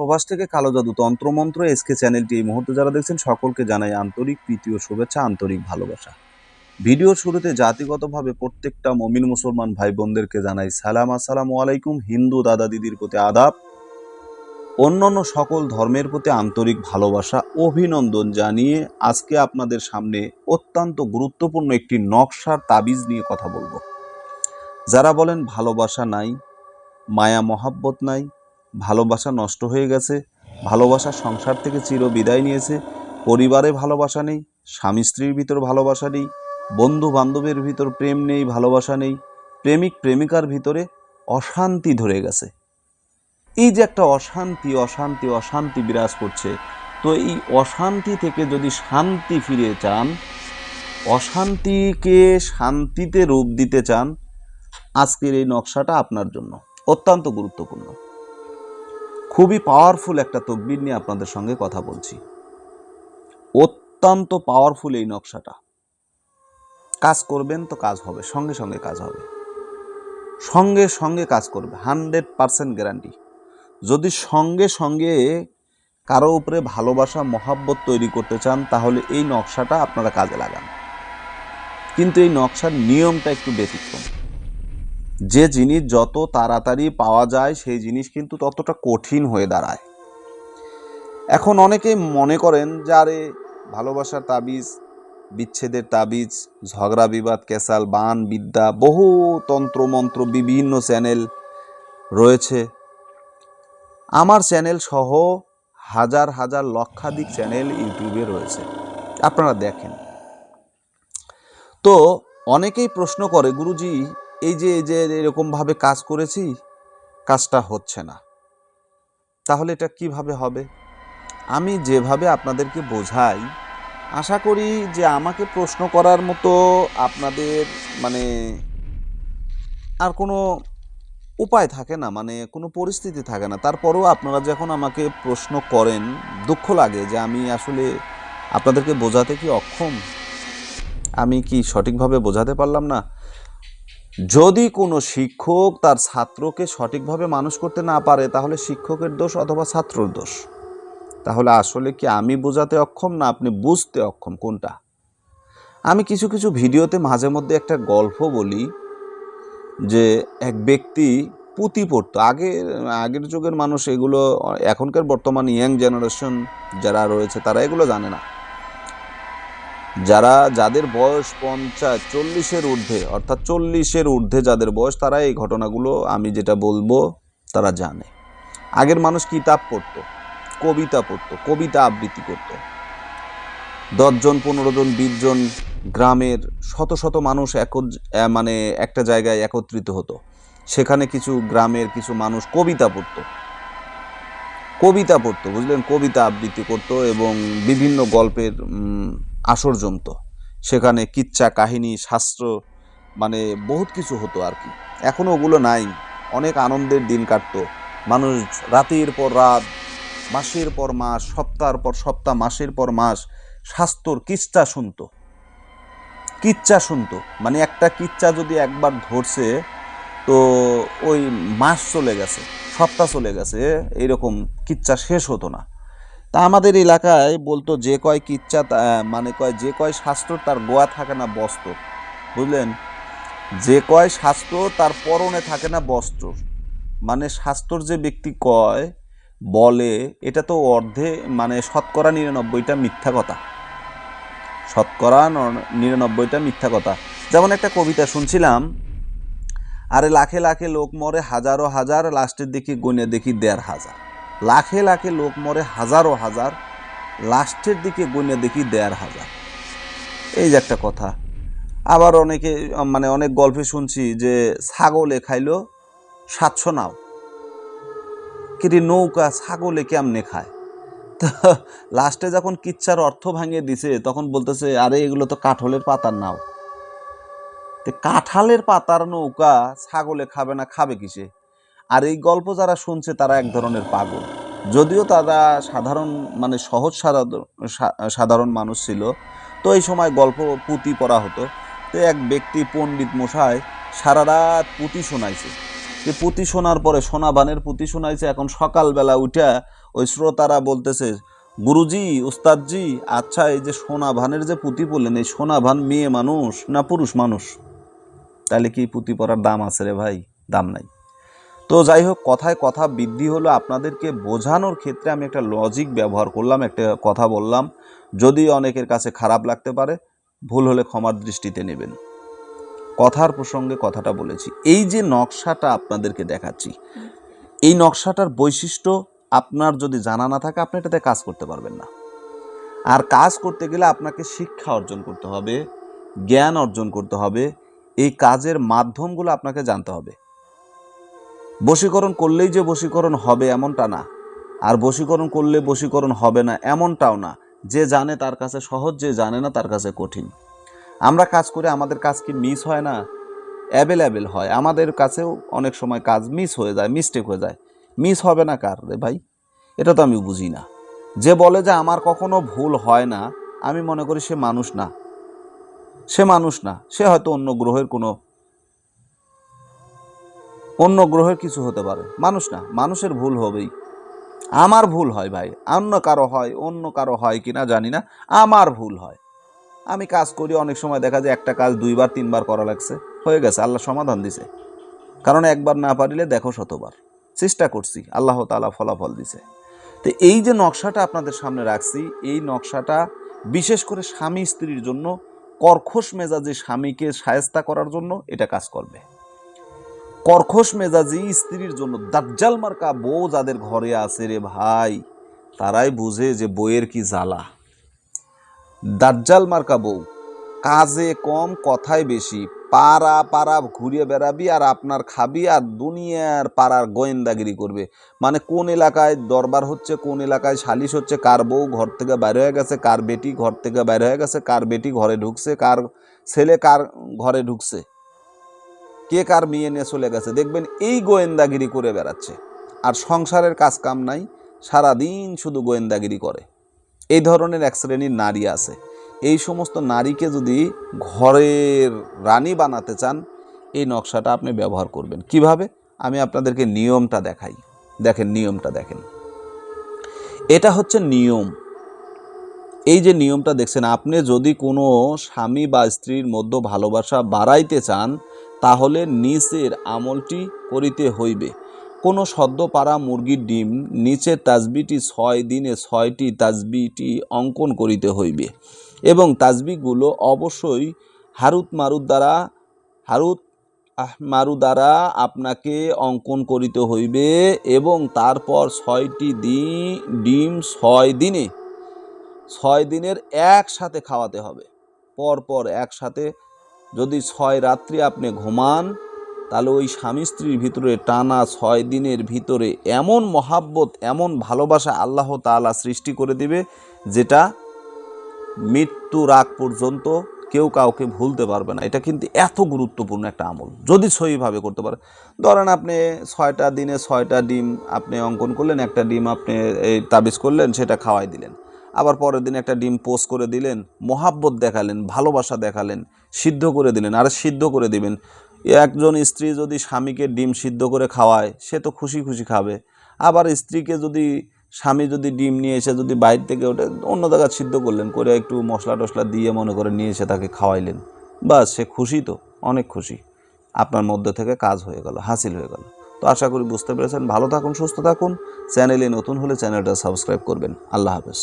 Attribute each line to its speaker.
Speaker 1: প্রবাস থেকে কালো জাদু তন্ত্রমন্ত্র এসকে চ্যানেলটি এই মুহূর্তে যারা দেখছেন সকলকে জানাই আন্তরিক প্রীতি ও শুভেচ্ছা, আন্তরিক ভালোবাসা। ভিডিওর শুরুতে জাতিগতভাবে প্রত্যেকটা মুমিন মুসলমান ভাই বোনদেরকে জানাই সালাম, আসসালামু আলাইকুম। হিন্দু দাদা দিদির প্রতি আদাব, অন্যান্য সকল ধর্মের প্রতি আন্তরিক ভালোবাসা, অভিনন্দন জানিয়ে আজকে আপনাদের সামনে অত্যন্ত গুরুত্বপূর্ণ একটি নকশার তাবিজ নিয়ে কথা বলবো। যারা বলেন ভালোবাসা নাই, মায়া মহাব্বত নাই, ভালোবাসা নষ্ট হয়ে গেছে, ভালোবাসা সংসার থেকে চির বিদায় নিয়েছে, পরিবারে ভালোবাসা নেই, স্বামী স্ত্রীর ভিতর ভালোবাসা নেই, বন্ধু বান্ধবের ভিতর প্রেম নেই, ভালোবাসা নেই, প্রেমিক প্রেমিকার ভিতরে অশান্তি ধরে গেছে, এই যে একটা অশান্তি অশান্তি অশান্তি বিরাজ করছে, তো এই অশান্তি থেকে যদি শান্তি ফিরে চান, অশান্তিকে শান্তিতে রূপ দিতে চান, আজকের এই নকশাটা আপনার জন্য অত্যন্ত গুরুত্বপূর্ণ। খুবই পাওয়ারফুল একটা তকবির নিয়ে আপনাদের সঙ্গে কথা বলছি। অত্যন্ত পাওয়ারফুল এই নকশাটা। কাজ করবেন তো কাজ হবে, সঙ্গে সঙ্গে কাজ হবে, সঙ্গে সঙ্গে কাজ করবে, 100% গ্যারান্টি। যদি সঙ্গে সঙ্গে কারো উপরে ভালোবাসা মহাব্বত তৈরি করতে চান, তাহলে এই নকশাটা আপনারা কাজে লাগান। কিন্তু এই নকশার নিয়মটা একটু ব্যতিক্রম। যে জিনিস যত তাড়াতাড়ি পাওয়া যায় সেই জিনিস কিন্তু ততটা কঠিন হয়ে দাঁড়ায়। এখন অনেকেই মনে করেন যে আরে ভালোবাসার তাবিজ, বিচ্ছেদের তাবিজ, ঝগড়া বিবাদ, কেসাল, বান বিদ্যা, বহু তন্ত্রমন্ত্র, বিভিন্ন চ্যানেল রয়েছে। আমার চ্যানেল সহ হাজার হাজার লক্ষাধিক চ্যানেল ইউটিউবে রয়েছে, আপনারা দেখেন। তো অনেকেই প্রশ্ন করে, গুরুজি এই যে এরকমভাবে কাজ করেছি, কাজটা হচ্ছে না, তাহলে এটা কিভাবে হবে? আমি যেভাবে আপনাদেরকে বোঝাই, আশা করি যে আমাকে প্রশ্ন করার মতো আপনাদের আর কোনো উপায় থাকে না, কোনো পরিস্থিতি থাকে না। তারপরেও আপনারা যখন আমাকে প্রশ্ন করেন, দুঃখ লাগে যে আমি আসলে আপনাদেরকে বোঝাতে কি অক্ষম, আমি কি সঠিকভাবে বোঝাতে পারলাম না। যদি কোনো শিক্ষক তার ছাত্রকে সঠিকভাবে মানুষ করতে না পারে, তাহলে শিক্ষকের দোষ অথবা ছাত্রর দোষ। তাহলে আসলে কি আমি বোঝাতে অক্ষম না আপনি বুঝতে অক্ষম, কোনটা? আমি কিছু কিছু ভিডিওতে মাঝে মধ্যে একটা গল্প বলি যে এক ব্যক্তি পুঁতি পড়তো। আগের যুগের মানুষ এগুলো, এখনকার বর্তমান ইয়াং জেনারেশন যারা রয়েছে তারা এগুলো জানে না। যাদের বয়স 50-40-এর ঊর্ধ্বে, অর্থাৎ 40-এর ঊর্ধ্বে যাদের বয়স, তারা এই ঘটনাগুলো আমি যেটা বলবো তারা জানে। আগের মানুষ কিতাব পড়তো, কবিতা পড়তো, কবিতা আবৃত্তি করত। 10 জন, 15 জন, 20 জন গ্রামের শত শত মানুষ একটা জায়গায় একত্রিত হতো। সেখানে কিছু গ্রামের কিছু মানুষ কবিতা পড়তো, বুঝলেন, কবিতা আবৃত্তি করত এবং বিভিন্ন গল্পের আসর জমতো। সেখানে কিচ্ছা কাহিনী, শাস্ত্র, বহুত কিছু হতো আর কি। এখনো ওগুলো নাই। অনেক আনন্দের দিন কাটতো। মানুষ রাতের পর রাত, মাসের পর মাস, সপ্তাহের পর সপ্তাহ, মাসের পর মাস শাস্ত্রর কিচ্ছা শুনতো। একটা কিচ্ছা যদি একবার ধরছে, তো ওই মাস চলে গেছে, সপ্তাহ চলে গেছে, এইরকম কিচ্ছা শেষ হতো না। তা আমাদের এলাকায় বলতো, যে কয় কিচ্ছা যে কয় শাস্ত্র তার গোয়া থাকে না বস্ত্র, বুঝলেন, যে কয় শাস্ত্র তার পরনে থাকে না বস্ত্র। শাস্ত্রর যে ব্যক্তি বলে, এটা তো অর্ধে শতকরা 99টা মিথ্যা কথা, শতকরা 99টা মিথ্যা কথা। যেমন একটা কবিতা শুনছিলাম, আরে লাখে লাখে লোক মরে হাজারো হাজার, লাস্টের দিকে গুনে দেখি 1,500। লাখে লাখে লোক মরে হাজারো হাজার, লাস্টের দিকে গুনে দেখি 1,500। এই যে একটা কথা। আবার অনেক গল্পে শুনছি যে ছাগলে খাইলো 700 নাও, কিন্তু নৌকা ছাগলে কেমনে খায়? তো লাস্টে যখন কিচ্ছার অর্থ ভাঙিয়ে দিছে, তখন বলতেছে, আরে এগুলো তো কাঁঠালের পাতার নাও। কাঁঠালের পাতার নৌকা ছাগলে খাবে না, খাবে কিসে? আর এই গল্প যারা শুনছে তারা এক ধরনের পাগল। যদিও তারা সাধারণ সহজ সাধারণ মানুষ ছিল। তো এই সময় গল্প পুঁথি পড়া হতো। তো এক ব্যক্তি পণ্ডিত মশাই সারা রাত পুঁথি শোনাইছে। যে পুঁথি শোনার পরে, সোনাবানের পুঁথি শোনাইছে, এখন সকালবেলা উঠে ওই শ্রোতারা বলতেছে, গুরুজি, উস্তাদজি, আচ্ছা এই যে সোনা ভানের যে পুঁতি পরলেন, এই সোনা ভান মেয়ে মানুষ না পুরুষ মানুষ? তাহলে কি পুঁতি পরার দাম আছে রে ভাই? দাম নাই। তো যাই হোক, কথায় কথা বৃদ্ধি হলো। আপনাদেরকে বোঝানোর ক্ষেত্রে আমি একটা লজিক ব্যবহার করলাম, একটা কথা বললাম। যদি অনেকের কাছে খারাপ লাগতে পারে, ভুল হলে ক্ষমার দৃষ্টিতে নেবেন। কথার প্রসঙ্গে কথাটা বলেছি। এই যে নকশাটা আপনাদেরকে দেখাচ্ছি, এই নকশাটার বৈশিষ্ট্য আপনার যদি জানা না থাকে, আপনি এটাতে কাজ করতে পারবেন না। আর কাজ করতে গেলে আপনাকে শিক্ষা অর্জন করতে হবে, জ্ঞান অর্জন করতে হবে। এই কাজের মাধ্যমগুলো আপনাকে জানতে হবে। বশীকরণ করলেই যে বশীকরণ হবে এমনটা না, আর বশীকরণ করলে বশীকরণ হবে না এমনটাও না। যে জানে তার কাছে সহজ, যে জানে না তার কাছে কঠিন। আমরা কাজ করে আমাদের কাজ কি মিস হয় না? অ্যাভেলেবেল হয়। আমাদের কাছেও অনেক সময় কাজ মিস হয়ে যায়, মিস্টেক হয়ে যায়। মিস হবে না কার রে ভাই? এটা তো আমি বুঝি না। যে বলে যে আমার কখনো ভুল হয় না, আমি মনে করি সে মানুষ না। সে মানুষ না, সে হয়তো অন্য গ্রহের কিছু হতে পারে। মানুষ না, মানুষের ভুল হবেই। আমার ভুল হয় ভাই, অন্য কারো হয় কিনা জানি না, আমার ভুল হয়। আমি কাজ করি, অনেক সময় দেখা যায় একটা কাজ 2বার 3বার করা লাগছে, হয়ে গেছে, আল্লাহ সমাধান দিছে। কারণ একবার না পারিলে দেখো শতবার। চেষ্টা করছি, আল্লাহ তাআলা ফলাফল দিছে। তো এই যে নকশাটা আপনাদের সামনে রাখছি, এই নকশাটা বিশেষ করে স্বামী স্ত্রীর জন্য, কর্কশ মেজাজি স্বামীকে শায়েস্তা করার জন্য এটা কাজ করবে। কর্কশ মেজাজি স্ত্রীর জন্য, দাজ্জাল মার্কা বউ যাদের ঘরে আছে রে ভাই, তারাই বুঝে যে বইয়ের কি জ্বালা। দাজ্জাল মার্কা বউ, কাজে কম কথায় বেশি, পাড়া পাড়া ঘুরিয়ে বেড়াবি আর আপনার খাবি আর দুনিয়ার পাড়ার গোয়েন্দাগিরি করবে। মানে কোন এলাকায় দরবার হচ্ছে, কোন এলাকায় সালিশ হচ্ছে, কার বউ ঘর থেকে বাইর হয়ে গেছে, কার বেটি ঘর থেকে বাইর হয়ে গেছে, কার বেটি ঘরে ঢুকছে, কার ছেলে কার ঘরে ঢুকছে, কে কার মেয়ে নিয়ে চলে গেছে, দেখবেন এই গোয়েন্দাগিরি করে বেড়াচ্ছে। আর সংসারের কাজ কাম নাই, সারাদিন শুধু গোয়েন্দাগিরি করে। এই ধরনের এক শ্রেণীর নারী আছে। এই সমস্ত নারীকে যদি ঘরের রানী বানাতে চান, এই নকশাটা আপনি ব্যবহার করবেন। কিভাবে? আমি আপনাদেরকে নিয়মটা দেখাই। দেখেন, নিয়মটা দেখেন। এটা হচ্ছে নিয়ম। এই যে নিয়মটা দেখছেন, আপনি যদি কোনো স্বামী বা স্ত্রীর মধ্যে ভালোবাসা বাড়াইতে চান, তাহলে নিচের আমলটি করিতে হইবে। কোনো সদ্য পাড়া মুরগির ডিম নিচের তাসবিটি 6 দিনে 6টি তাসবিটি অঙ্কন করিতে হইবে এবং তাসবিগুলো অবশ্যই হারুত মারু দ্বারা আপনাকে অঙ্কন করিতে হইবে এবং তারপর 6টি ডিম 6 দিনের একসাথে খাওয়াতে হবে। পরপর একসাথে। যদি 6 রাত্রি আপনি ঘুমান, তাহলে ওই স্বামী স্ত্রীর ভিতরে টানা 6 দিনের ভিতরে এমন মহাব্বত, এমন ভালোবাসা আল্লাহ তাআলা সৃষ্টি করে দিবে, যেটা মৃত্যুর আগ পর্যন্ত কেউ কাউকে ভুলতে পারবে না। এটা কিন্তু এত গুরুত্বপূর্ণ একটা আমল, যদি সহিভাবে করতে পারে। ধরেন আপনি 6টা দিনে 6টা ডিম আপনি অঙ্কন করলেন, একটা ডিম আপনি এই তাবিজ করলেন, সেটা খাওয়াই দিলেন। আবার পরের দিন একটা ডিম পোস্ট করে দিলেন, মহাব্বত দেখালেন, ভালোবাসা দেখালেন, সিদ্ধ করে দিলেন। আর সিদ্ধ করে দিবেন। একজন স্ত্রী যদি স্বামীকে ডিম সিদ্ধ করে খাওয়ায়, সে তো খুশি খুশি খাবে। আবার স্ত্রীকে যদি স্বামী যদি ডিম নিয়ে এসে যদি বাইরে থেকে ওটা অন্য জায়গায় সিদ্ধ করলেন, করে একটু মশলা টশলা দিয়ে মনে করে নিয়ে এসে তাকে খাওয়াইলেন, বাস সে খুশি, তো অনেক খুশি। আপনার মধ্যে থেকে কাজ হয়ে গেল, হাসিল হয়ে গেল। তো আশা করি বুঝতে পেরেছেন। ভালো থাকুন, সুস্থ থাকুন। চ্যানেলে নতুন হলে চ্যানেলটা সাবস্ক্রাইব করবেন। আল্লাহ হাফেজ।